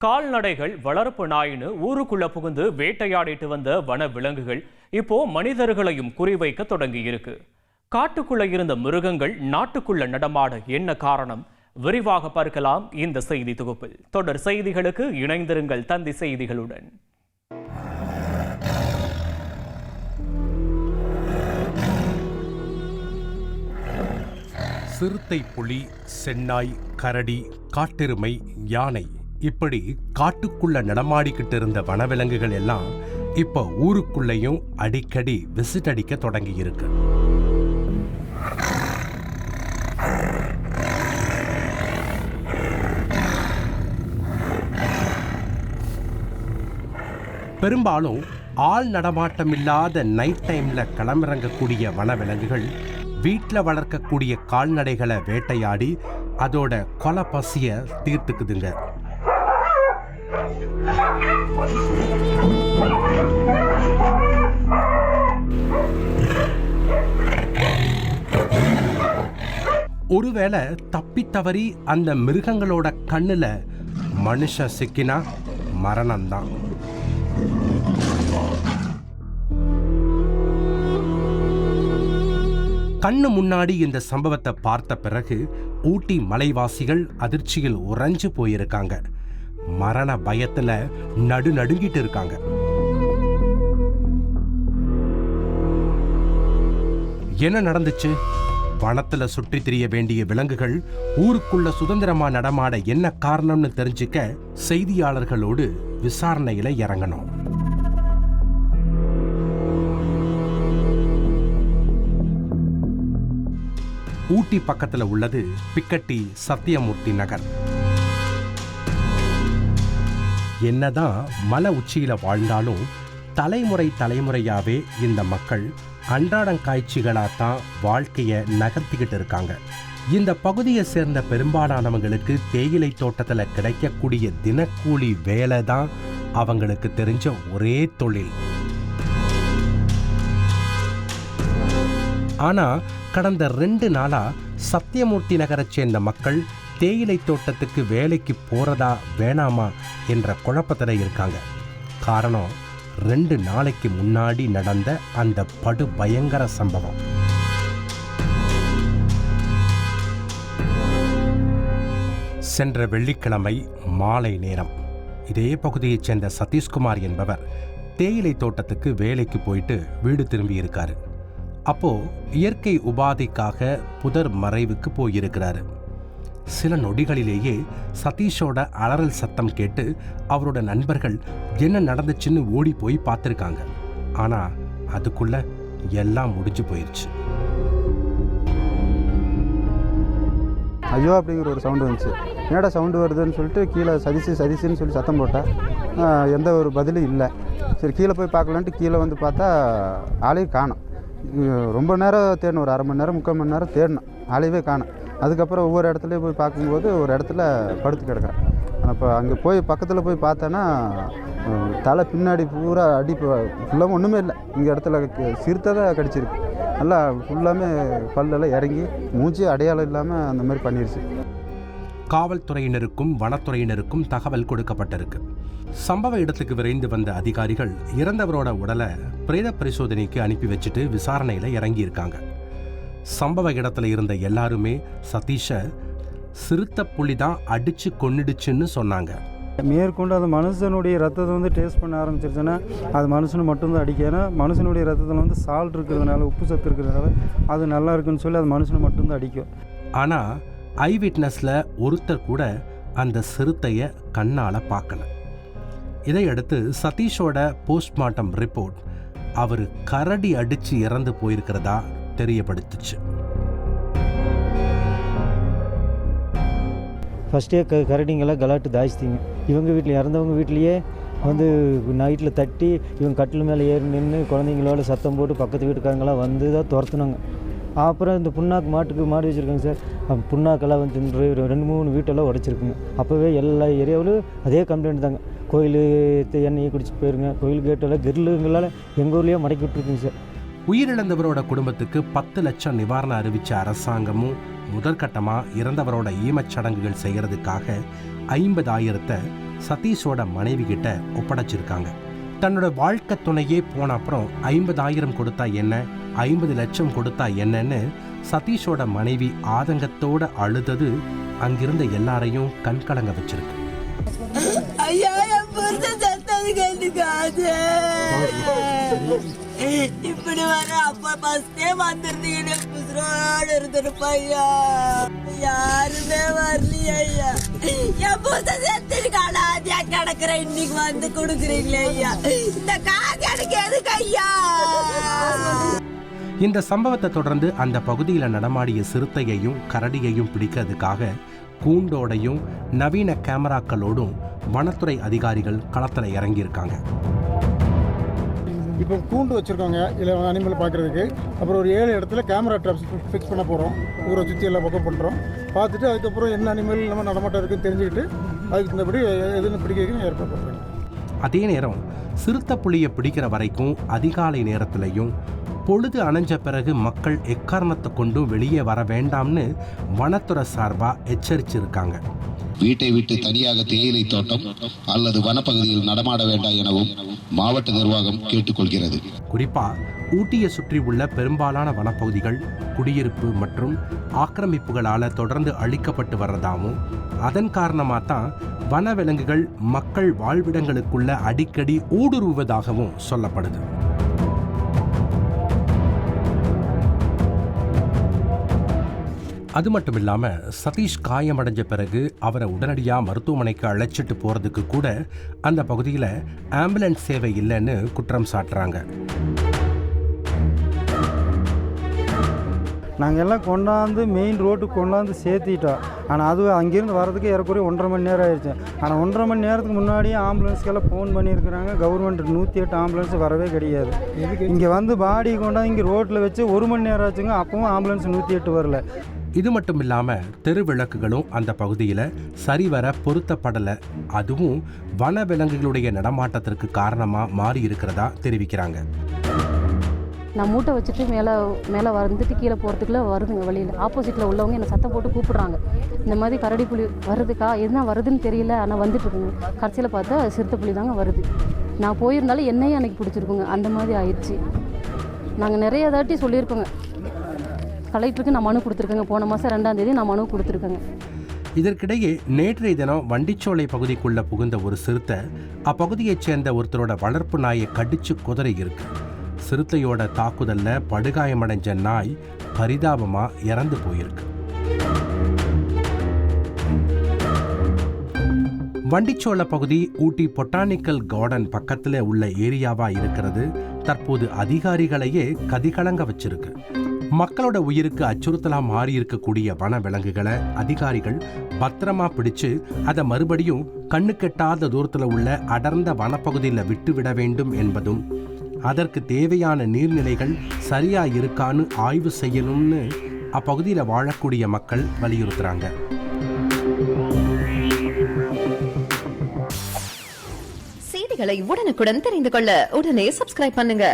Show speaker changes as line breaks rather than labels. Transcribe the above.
கால்நடைகள் வளர்ப்பு நாயின்னு ஊருக்குள்ள புகுந்து வேட்டையாடிட்டு வந்த வன விலங்குகள் இப்போ மனிதர்களையும் குறிவைக்க தொடங்கி இருக்கு. காட்டுக்குள்ள இருந்த மிருகங்கள் நாட்டுக்குள்ள நடமாட என்ன காரணம்? விரிவாக பார்க்கலாம் இந்த செய்தி தொகுப்பில். தொடர் செய்திகளுக்கு இணைந்திருங்கள் தந்தி செய்திகளுடன்.
சிறுத்தை, புலி, சென்னாய், கரடி, காட்டெருமை, யானை இப்படி காட்டுக்குள்ள நடமாடிக்கிட்டு இருந்த வனவிலங்குகள் எல்லாம் இப்ப ஊருக்குள்ளேயும் அடிக்கடி விசிட் அடிக்க தொடங்கி இருக்கு. பெரும்பாலும் ஆள் நடமாட்டம் இல்லாத நைட் டைம்ல களமிறங்கக்கூடிய வனவிலங்குகள் வீட்டில் வளர்க்கக்கூடிய கால்நடைகளை வேட்டையாடி அதோட கொலை பசிய தீர்த்துக்குதுங்க. ஒருவேளை தப்பி தவறி அந்த மிருகங்களோட கண்ணுல மனுஷன் சிக்கினா மரணம்தான். கண்ணு முன்னாடி இந்த சம்பவத்தை பார்த்த பிறகு ஊட்டி மலைவாசிகள் அதிர்ச்சியில் உறைஞ்சு போயிருக்காங்க. மரண பயத்துல நடுநடுங்கிட்டு இருக்காங்க. என்ன நடந்துச்சு? வனத்துல சுற்றி திரிய வேண்டிய விலங்குகள் ஊருக்குள்ள சுதந்திரமா நடமாட என்ன காரணம்னு தெரிஞ்சுக்க செய்தியாளர்களோடு விசாரணையில இறங்கணும். ஊட்டி பக்கத்துல உள்ளது பிக்கட்டி சத்தியமூர்த்தி நகர். என்னதான் மலை உச்சியில வாழ்ந்தாலும் தலைமுறையாவே இந்த மக்கள் அன்றாடங்காய்ச்சிகளாத்தான் வாழ்க்கைய நகர்த்திக்கிட்டு இருக்காங்க. இந்த பகுதியை சேர்ந்த பெரும்பாலானவங்களுக்கு தேயிலை தோட்டத்துல கிடைக்கக்கூடிய தினக்கூலி வேலை தான் அவங்களுக்கு தெரிஞ்ச ஒரே தொழில். ஆனா கடந்த 2 நாளா சத்தியமூர்த்தி நகரை சேர்ந்த மக்கள் தேயிலை தோட்டத்துக்கு வேலைக்கு போறதா வேணாமா என்ற குழப்பத்துல இருக்காங்க. காரணம் 2 நாளைக்கு முன்னாடி நடந்த அந்த படு பயங்கர சம்பவம். சென்ற வெள்ளிக்கிழமை மாலை நேரம் இதே பகுதியைச் சேர்ந்த சதீஷ்குமார் என்பவர் தேயிலை தோட்டத்துக்கு வேலைக்கு போயிட்டு வீடு திரும்பி இருக்காரு. அப்போ இயற்கை உபாதைக்காக புதர் மறைவுக்கு போயிருக்கிறாரு. சில நொடிகளிலேயே சதீஷோட அலறல் சத்தம் கேட்டு அவரோட நண்பர்கள் என்ன நடந்துச்சுன்னு ஓடி போய் பார்த்துருக்காங்க. ஆனா அதுக்குள்ள எல்லாம் முடிஞ்சு போயிடுச்சு.
ஐயோ அப்படிங்கிற ஒரு சவுண்டு வந்துச்சு. என்னடா சவுண்டு வருதுன்னு சொல்லிட்டு கீழே சதீஷுன்னு சொல்லி சத்தம் போட்டேன். எந்த ஒரு பதிலும் இல்லை. சரி கீழே போய் பார்க்கலான்ட்டு கீழே வந்து பார்த்தா ஆளையும் காணோம். ரொம்ப நேரம் தேடணும், ஒரு 1/2 மணி நேரம் 3/4 மணி நேரம் தேடணும், ஆளையவே காணோம். அதுக்கப்புறம் ஒவ்வொரு இடத்துலையும் போய் பார்க்கும்போது ஒரு இடத்துல படுத்து கிடக்கிறேன். அப்போ அங்கே போய் பக்கத்தில் போய் பார்த்தேன்னா தலை பின்னாடி பூரா அடி ஃபுல்லாமல் ஒன்றுமே இல்லை. இங்கே இடத்துல சிறுத்தை தான் கடிச்சிருக்கு. நல்லா ஃபுல்லாமே பல்லெல்லாம் இறங்கி மூச்சு அடையாளம் இல்லாமல் அந்த மாதிரி பண்ணிடுச்சு.
காவல்துறையினருக்கும் வனத்துறையினருக்கும் தகவல் கொடுக்கப்பட்டிருக்கு. சம்பவ இடத்துக்கு விரைந்து வந்த அதிகாரிகள் இறந்தவரோட உடலை பிரேத பரிசோதனைக்கு அனுப்பி வச்சுட்டு விசாரணையில இறங்கி இருக்காங்க. சம்பவ இடத்துல இருந்த எல்லாருமே சதீஷ சிறுத்தை புலி தான் அடிச்சு கொன்னுடுச்சுன்னு சொன்னாங்க.
மேற்கொண்டு அந்த மனுஷனுடைய ரத்தத்தை வந்து டேஸ்ட் பண்ண ஆரம்பிச்சிருச்சுன்னா அது மனுஷனு மட்டும்தான் அடிக்கும். ஏன்னா மனுஷனுடைய ரத்தத்தில் வந்து சால்ட் இருக்கிறதுனால, உப்பு சத்து இருக்கிறதுனால அது நல்லா இருக்குன்னு சொல்லி அது மனுஷனை மட்டும்தான் அடிக்கும்.
ஆனா ஐ விட்னஸ்ல ஒருத்தர் கூட அந்த சிறுத்தைய கண்ணால பார்க்கல. இதையடுத்து சதீஷோட போஸ்ட்மார்ட்டம் ரிப்போர்ட் அவர் கரடி அடிச்சு இறந்து போயிருக்கிறதா தெரியப்படுத்துச்சு.
ஃபஸ்ட்டே கரடிங்கெல்லாம் கலாட்டு தாய்ச்சிங்க. இவங்க வீட்டில் இறந்தவங்க வீட்லேயே வந்து நைட்டில் தட்டி இவங்க கட்டில் மேலே ஏறி நின்று குழந்தைங்களோட சத்தம் போட்டு பக்கத்து வீட்டுக்காரங்களாம் வந்து தான் துரத்துனாங்க. அப்புறம் இந்த புண்ணாக்கு மாடு வச்சுருக்காங்க சார். புண்ணாக்கெல்லாம் வந்து 2-3 வீட்டெல்லாம் உடைச்சிருக்குங்க. அப்போவே எல்லா ஏரியாவிலும் அதே கம்ப்ளைண்ட் தாங்க. கோயில் எண்ணெயை குடிச்சிட்டு போயிருங்க, கோயில் கேட்டெல்லாம் கிரில்லுங்களால் எங்கள் ஊர்லேயே மடக்கி விட்டுருக்குங்க சார்.
உயிரிழந்தவரோட குடும்பத்துக்கு 10 லட்சம் நிவாரணம் அறிவிச்ச அரசாங்கமும் முதற்கட்டமா இறந்தவரோட ஈமச்சடங்குகள் செய்யறதுக்காக 50,000 சதீஷோட மனைவி கிட்ட ஒப்படைச்சிருக்காங்க. தன்னோட வாழ்க்கை துணையே போன அப்புறம் 50,000 கொடுத்தா என்ன, 50 லட்சம் கொடுத்தா என்னன்னு சதீஷோட மனைவி ஆதங்கத்தோட அழுதது அங்கிருந்த எல்லாரையும் கண்கலங்க வச்சிருக்கு.
ஐயா, என் புருஷன் செத்தது கேட்டுக்காது. இப்படி வர அப்ப ஃபர்ஸ்டே வந்துருந்தீங்க, புதுரோடு இருந்திருப்பையா. யாருமே வரலையா ஐயா. என் புருஷன் செத்துருக்காளா, அதியா கிடக்குற இன்னைக்கு வந்து கொடுக்குறீங்களே ஐயா. இந்த காது எனக்கு எதுக்கு ஐயா?
இந்த சம்பவத்தை தொடர்ந்து அந்த பகுதியில் நடமாடிய சிறுத்தையையும் கரடியையும் பிடிக்கிறதுக்காக கூண்டோடையும் நவீன கேமராக்களோடும் வனத்துறை அதிகாரிகள் களத்தில் இறங்கியிருக்காங்க.
இப்போ கூண்டு வச்சுருக்காங்க இல்லை அனிமல் பார்க்குறதுக்கு. அப்புறம் ஒரு 7 இடத்துல கேமரா ட்ராப்ஸ் ஃபிக்ஸ் பண்ண போகிறோம். ஊரை சுற்றி எல்லாம் பக்கம் பண்ணுறோம். பார்த்துட்டு அதுக்கப்புறம் என்ன அனிமல் நம்ம நடமாட்டம் இருக்குன்னு தெரிஞ்சுக்கிட்டு அதுக்கு தகுந்தபடி எதுன்னு பிடிக்கிறதுக்கு ஏற்பாடு பண்ணுறோம்.
அதே நேரம் சிறுத்தை புலியை பிடிக்கிற வரைக்கும் அதிகாலை நேரத்திலையும் பொழுது அணைஞ்ச பிறகு மக்கள் எக்காரணத்தை கொண்டும் வெளியே வர வேண்டாம்னு வனத்துறை சார்பாக எச்சரிச்சிருக்காங்க.
வீட்டை விட்டு தனியாக தேயிலை தோட்டம் அல்லது வனப்பகுதியில் நடமாட வேண்டாம் எனவும் மாவட்ட நிர்வாகம் கேட்டுக்கொள்கிறது.
குறிப்பா ஊட்டியை சுற்றி உள்ள பெரும்பாலான வனப்பகுதிகள் குடியிருப்பு மற்றும் ஆக்கிரமிப்புகளால் தொடர்ந்து அழிக்கப்பட்டு வர்றதாகவும் அதன் காரணமாக தான் வனவிலங்குகள் மக்கள் வாழ்விடங்களுக்குள்ள அடிக்கடி ஊடுருவுவதாகவும் சொல்லப்படுது. அது மட்டும் இல்லாமல் சதீஷ் காயமடைஞ்ச பிறகு அவரை உடனடியாக மருத்துவமனைக்கு அழைச்சிட்டு போகிறதுக்கு கூட அந்த பகுதியில் ஆம்புலன்ஸ் சேவை இல்லைன்னு குற்றம் சாட்டுறாங்க.
நாங்கள் எல்லாம் கொண்டாந்து மெயின் ரோட்டுக்கு கொண்டாந்து சேர்த்திட்டோம். ஆனால் அது அங்கேருந்து வரதுக்கு ஏறக்குறைய 1.5 மணி நேரம் ஆயிடுச்சு. ஆனால் 1.5 மணி நேரத்துக்கு முன்னாடியே ஆம்புலன்ஸ்க்கெல்லாம் ஃபோன் பண்ணியிருக்கிறாங்க. கவர்மெண்ட் 108 ஆம்புலன்ஸ் வரவே கிடையாது. இங்கே வந்து பாடி கொண்டாந்து இங்கே ரோட்டில் வச்சு 1 மணி நேரம் ஆச்சுங்க. அப்பவும் ஆம்புலன்ஸ் 108 வரல.
இது மட்டும் இல்லாமல் தெரு விளக்குகளும் அந்த பகுதியில் சரிவர பொருத்தப்படலை. அதுவும் வனவிலங்குகளுடைய நடமாட்டத்திற்கு காரணமாக மாறி இருக்கிறதா தெரிவிக்கிறாங்க.
நான் மூட்டை வச்சுட்டு மேலே வந்துட்டு கீழே போகிறதுக்குள்ளே வருதுங்க. வழியில் ஆப்போசிட்டில் உள்ளவங்க என்னை சத்தம் போட்டு கூப்பிட்றாங்க. இந்த மாதிரி கரடி புலி வருதுக்கா, என்ன வருதுன்னு தெரியல, ஆனால் வந்துட்டு இருக்குங்க. கடைசியில் பார்த்தா சிறுத்தை புலி தாங்க வருது. நான் போயிருந்தாலும் என்னையும் அன்றைக்கி பிடிச்சிருக்குங்க. அந்த மாதிரி ஆயிடுச்சு. நாங்கள் நிறைய தாட்டி சொல்லியிருக்கோங்க. கலெக்டருக்கு நான் மனு கொடுத்துருக்கேங்க. போன மாதம் 2ஆம் தேதி நான் மனு கொடுத்துருக்கேங்க.
இதற்கிடையே நேற்றைய தினம் வண்டிச்சோலை பகுதிக்குள்ளே புகுந்த ஒரு சிறுத்தை அப்பகுதியைச் சேர்ந்த ஒருத்தரோட வளர்ப்பு நாயை கடிச்சு குதறி இருக்கு. சிறுத்தையோட தாக்குதலில் படுகாயமடைஞ்ச நாய் பரிதாபமாக இறந்து போயிருக்கு. வண்டிச்சோலை பகுதி ஊட்டி பொட்டானிக்கல் கார்டன் பக்கத்தில் உள்ள ஏரியாவாக இருக்கிறது. தற்போது அதிகாரிகளையே கதிகலங்க வச்சிருக்கு. மக்களோட உயிருக்கு அச்சுறுத்தலாக மாறி இருக்கக்கூடிய வன விலங்குகளை அதிகாரிகள் பத்திரமா பிடிச்சு அதை மறுபடியும் கண்ணுக்கெட்டாத தூரத்தில் உள்ள அடர்ந்த வனப்பகுதியில் விட்டுவிட வேண்டும் என்பதும் அதற்கு தேவையான நீர்நிலைகள் சரியா இருக்கான்னு ஆய்வு செய்யணும்னு அப்பகுதியில் வாழக்கூடிய மக்கள் வலியுறுத்துறாங்க.
செய்திகளை உடனுக்குடன் தெரிந்து கொள்ள உடனே சப்ஸ்கிரைப் பண்ணுங்க.